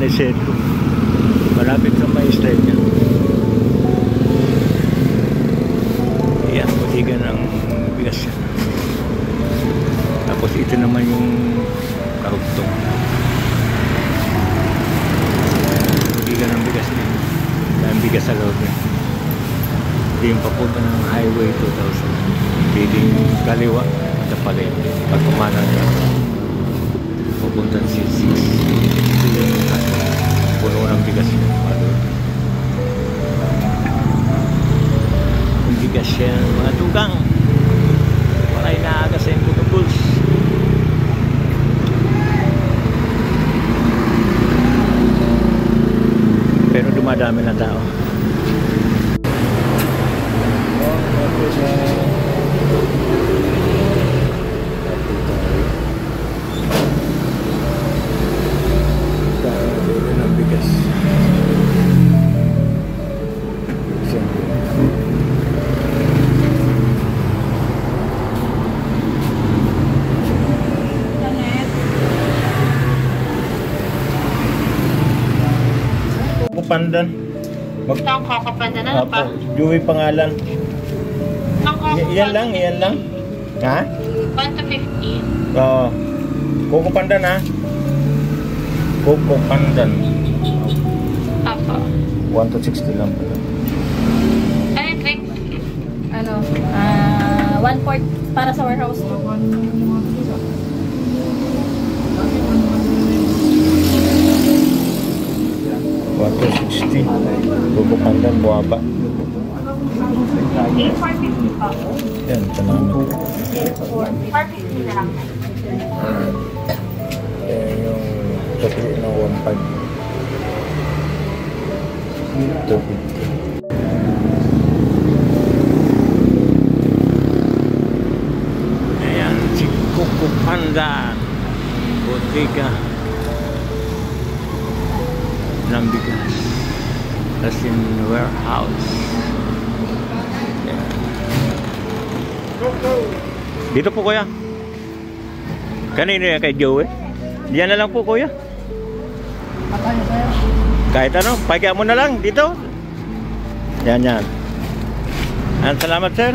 Aniceto. Malapit sa may slide niya. Ayan, buligan ng bigas yan. Tapos ito naman yung karugtong. Buligan ng bigas niya. Dahil bigas sa loob niya. Ito yung papunta ng Highway 2000. Piling kaliwa at palit. Pag kumanan niya. Papunta ng C6. Ito yung puno ng bigas niya. Yung bigas siya, mga tugang. Para inaaga sa yung putupuls. Pero dumadami na tao. Pandan. Ang kakapandan na pa. Joey pangalan. Iyan lang. Ha? 1 to 50. Oo. Coco Pandan ha? Coco Pandan. Apo. 1 to 60 lang. Ano yung drink? Ano? 1/4 para sa warehouse. 1 to 60. Coco Pandan, buwaba. 450 pa. Yan, salamat. 450 na lang. Yung kapili ng 1.5. 250. Ayan, si Coco Pandan. Bodega ng bigas. As in warehouse. Ayan. Dito po kuya. Kanino yan kay Joey? Diyan na lang po kuya. Kahit ano, pakikya mo na lang dito. Yan. Salamat sir.